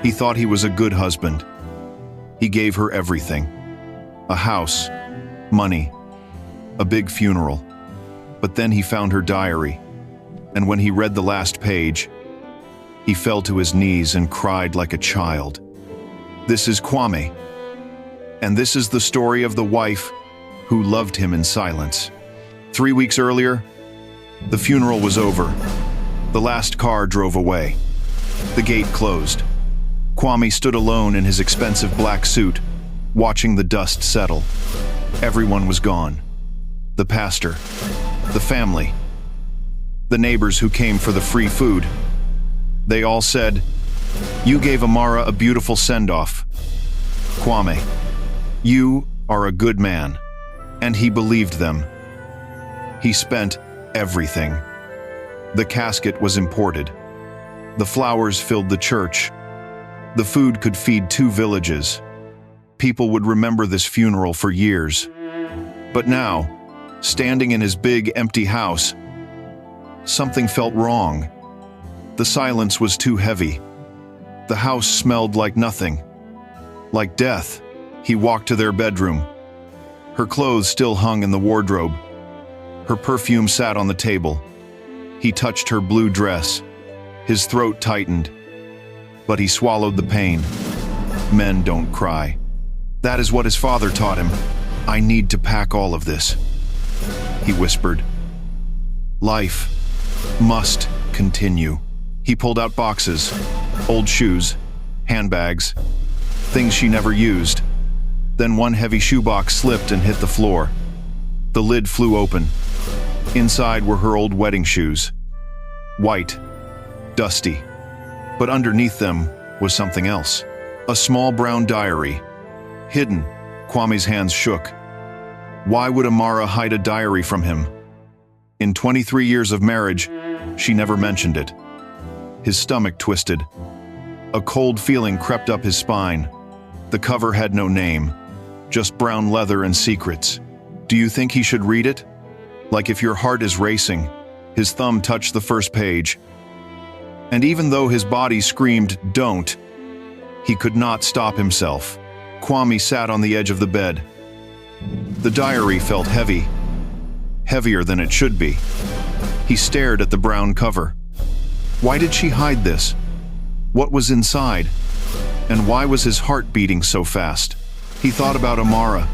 He thought he was a good husband. He gave her everything. A house, money, a big funeral. But then he found her diary, and when he read the last page, he fell to his knees and cried like a child. This is Kwame, and this is the story of the wife who loved him in silence. 3 weeks earlier, the funeral was over. The last car drove away. The gate closed. Kwame stood alone in his expensive black suit, watching the dust settle. Everyone was gone. The pastor, the family, the neighbors who came for the free food. They all said, "You gave Amara a beautiful send-off. Kwame, you are a good man." And he believed them. He spent everything. The casket was imported. The flowers filled the church. The food could feed 2 villages. People would remember this funeral for years. But now, standing in his big, empty house, something felt wrong. The silence was too heavy. The house smelled like nothing, like death. He walked to their bedroom. Her clothes still hung in the wardrobe. Her perfume sat on the table. He touched her blue dress. His throat tightened, but he swallowed the pain. Men don't cry. That is what his father taught him. "I need to pack all of this," he whispered. "Life must continue." He pulled out boxes, old shoes, handbags, things she never used. Then one heavy shoebox slipped and hit the floor. The lid flew open. Inside were her old wedding shoes. White, dusty. But underneath them was something else. A small brown diary. Hidden. Kwame's hands shook. Why would Amara hide a diary from him? In 23 years of marriage, she never mentioned it. His stomach twisted. A cold feeling crept up his spine. The cover had no name, just brown leather and secrets. Do you think he should read it? Like if your heart is racing. His thumb touched the first page. And even though his body screamed, "Don't," he could not stop himself. Kwame sat on the edge of the bed. The diary felt heavy, heavier than it should be. He stared at the brown cover. Why did she hide this? What was inside? And why was his heart beating so fast? He thought about Amara,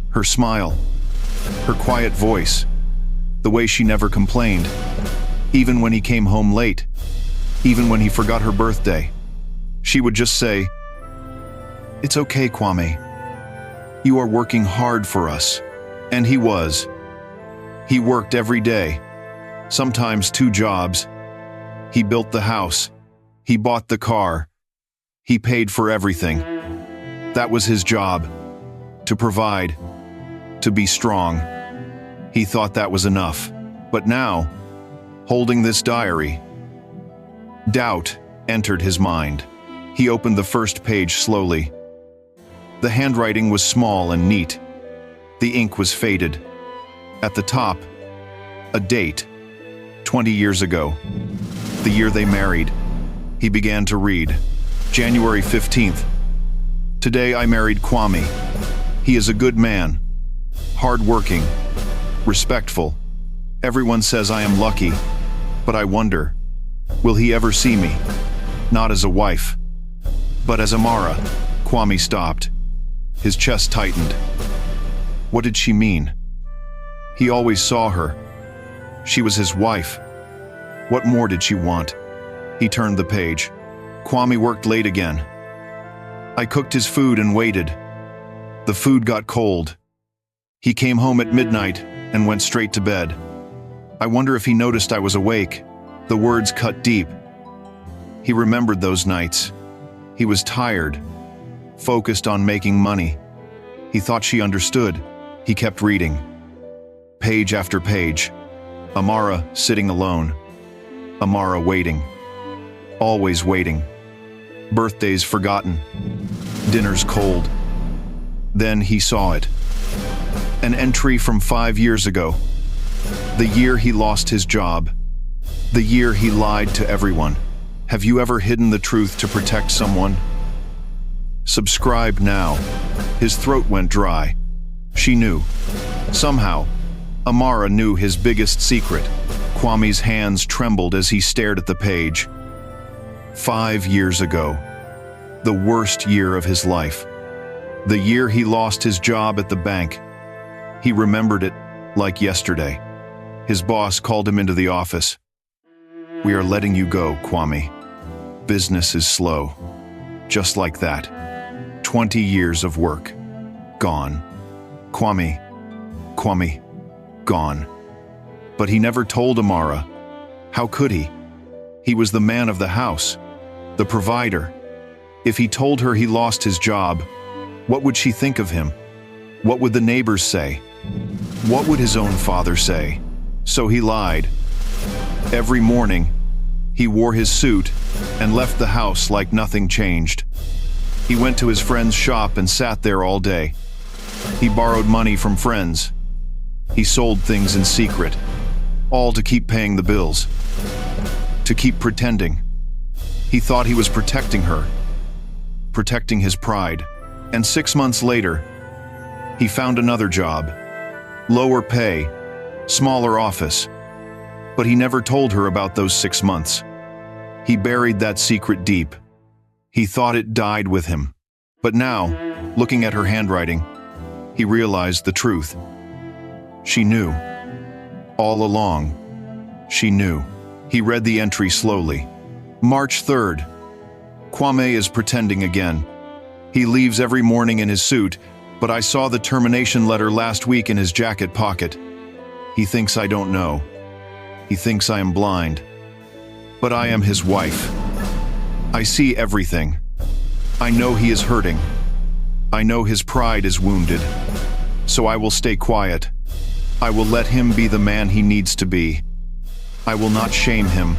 her smile, her quiet voice, the way she never complained, even when he came home late, even when he forgot her birthday. She would just say, "It's okay, Kwame. You are working hard for us." And he was. He worked every day, sometimes 2 jobs. He built the house. He bought the car. He paid for everything. That was his job, to provide, to be strong. He thought that was enough. But now, holding this diary, doubt entered his mind. He opened the first page slowly. The handwriting was small and neat. The ink was faded. At the top, a date, 20 years ago, the year they married. He began to read. January 15th. Today I married Kwame. He is a good man, hard-working, respectful. Everyone says I am lucky, but I wonder, will he ever see me? Not as a wife, but as Amara. Kwame stopped. His chest tightened. What did she mean? He always saw her. She was his wife. What more did she want? He turned the page. Kwame worked late again. I cooked his food and waited. The food got cold. He came home at midnight and went straight to bed. I wonder if he noticed I was awake. The words cut deep. He remembered those nights. He was tired, focused on making money. He thought she understood. He kept reading. Page after page. Amara sitting alone. Amara waiting. Always waiting. Birthdays forgotten. Dinners cold. Then he saw it. An entry from 5 years ago. The year he lost his job. The year he lied to everyone. Have you ever hidden the truth to protect someone? Subscribe now. His throat went dry. She knew. Somehow, Amara knew his biggest secret. Kwame's hands trembled as he stared at the page. 5 years ago. The worst year of his life. The year he lost his job at the bank. He remembered it like yesterday. His boss called him into the office. "We are letting you go, Kwame. Business is slow." Just like that. 20 years of work. Gone. Kwame, gone. But he never told Amara. How could he? He was the man of the house, the provider. If he told her he lost his job, what would she think of him? What would the neighbors say? What would his own father say? So he lied. Every morning, he wore his suit and left the house like nothing changed. He went to his friend's shop and sat there all day. He borrowed money from friends. He sold things in secret, all to keep paying the bills, to keep pretending. He thought he was protecting her, protecting his pride. And 6 months later, he found another job, lower pay, smaller office. But he never told her about those 6 months. He buried that secret deep. He thought it died with him. But now, looking at her handwriting, he realized the truth. She knew. All along, she knew. He read the entry slowly. March 3rd. Kwame is pretending again. He leaves every morning in his suit, but I saw the termination letter last week in his jacket pocket. He thinks I don't know. He thinks I am blind. But I am his wife. I see everything. I know he is hurting. I know his pride is wounded. So I will stay quiet. I will let him be the man he needs to be. I will not shame him.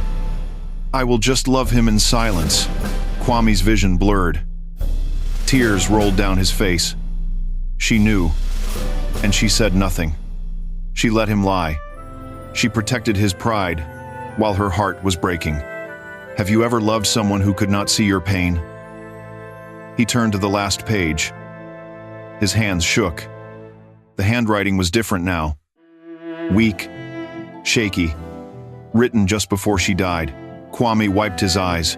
I will just love him in silence. Kwame's vision blurred. Tears rolled down his face. She knew, and she said nothing. She let him lie. She protected his pride, while her heart was breaking. Have you ever loved someone who could not see your pain? He turned to the last page. His hands shook. The handwriting was different now. Weak, shaky, written just before she died. Kwame wiped his eyes.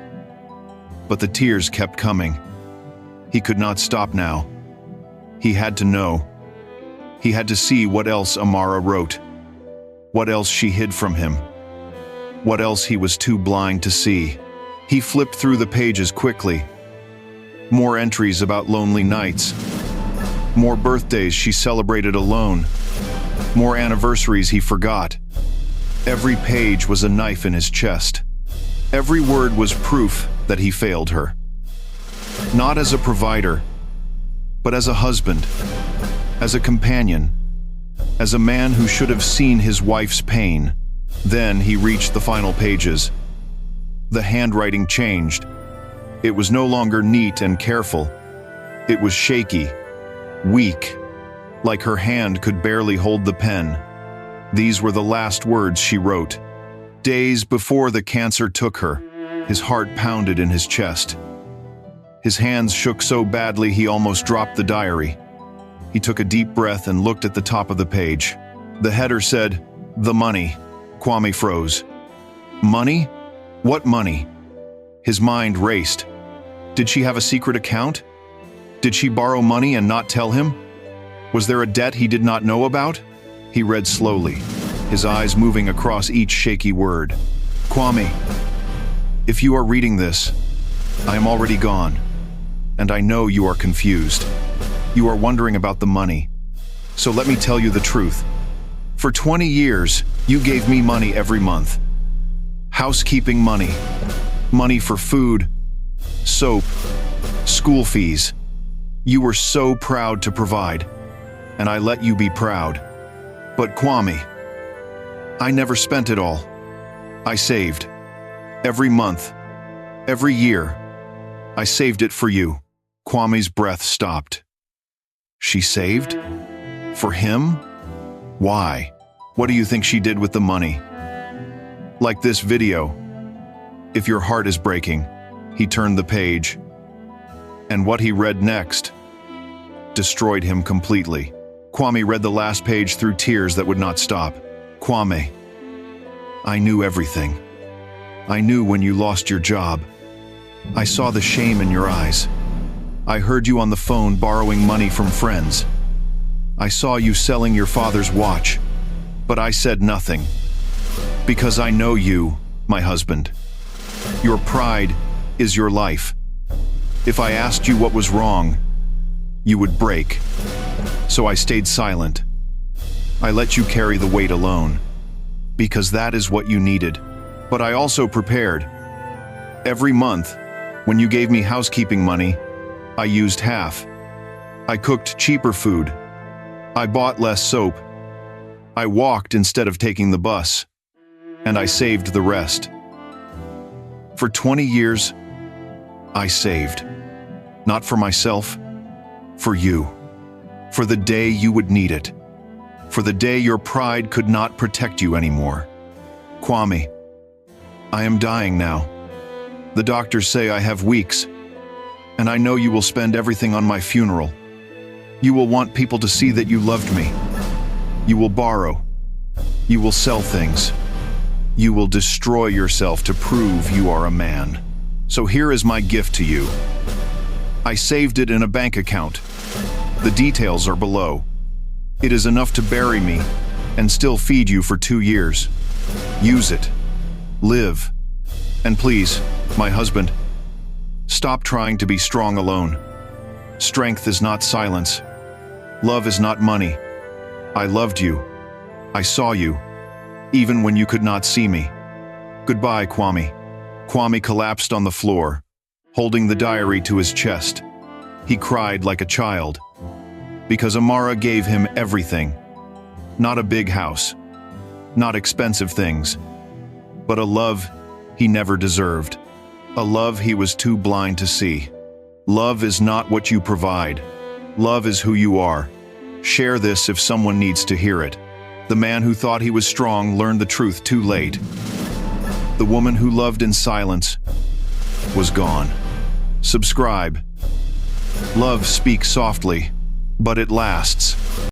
But the tears kept coming. He could not stop now. He had to know. He had to see what else Amara wrote. What else she hid from him. What else he was too blind to see. He flipped through the pages quickly. More entries about lonely nights. More birthdays she celebrated alone. More anniversaries he forgot. Every page was a knife in his chest. Every word was proof that he failed her. Not as a provider, but as a husband, as a companion, as a man who should have seen his wife's pain. Then he reached the final pages. The handwriting changed. It was no longer neat and careful. It was shaky, weak, like her hand could barely hold the pen. These were the last words she wrote. Days before the cancer took her, his heart pounded in his chest. His hands shook so badly he almost dropped the diary. He took a deep breath and looked at the top of the page. The header said, "The money." Kwame froze. Money? What money? His mind raced. Did she have a secret account? Did she borrow money and not tell him? Was there a debt he did not know about? He read slowly, his eyes moving across each shaky word. Kwame, if you are reading this, I am already gone, and I know you are confused. You are wondering about the money. So let me tell you the truth. For 20 years, you gave me money every month. Housekeeping money, money for food, soap, school fees. You were so proud to provide, and I let you be proud. But Kwame, I never spent it all. I saved. Every month, every year, I saved it for you. Kwame's breath stopped. She saved? For him? Why? What do you think she did with the money? Like this video. If your heart is breaking, he turned the page, and what he read next destroyed him completely. Kwame read the last page through tears that would not stop. Kwame, I knew everything. I knew when you lost your job. I saw the shame in your eyes. I heard you on the phone borrowing money from friends. I saw you selling your father's watch, but I said nothing. Because I know you, my husband. Your pride is your life. If I asked you what was wrong, you would break. So I stayed silent. I let you carry the weight alone, because that is what you needed. But I also prepared. Every month, when you gave me housekeeping money, I used half. I cooked cheaper food. I bought less soap. I walked instead of taking the bus. And I saved the rest. For 20 years, I saved. Not for myself, for you. For the day you would need it. For the day your pride could not protect you anymore. Kwame, I am dying now. The doctors say I have weeks, and I know you will spend everything on my funeral. You will want people to see that you loved me. You will borrow. You will sell things. You will destroy yourself to prove you are a man. So here is my gift to you. I saved it in a bank account. The details are below. It is enough to bury me and still feed you for 2 years. Use it. Live. And please, my husband, stop trying to be strong alone. Strength is not silence. Love is not money. I loved you. I saw you, even when you could not see me. Goodbye, Kwame. Kwame collapsed on the floor, holding the diary to his chest. He cried like a child, because Amara gave him everything. Not a big house, not expensive things, but a love he never deserved. A love he was too blind to see. Love is not what you provide. Love is who you are. Share this if someone needs to hear it. The man who thought he was strong learned the truth too late. The woman who loved in silence was gone. Subscribe. Love speaks softly, but it lasts.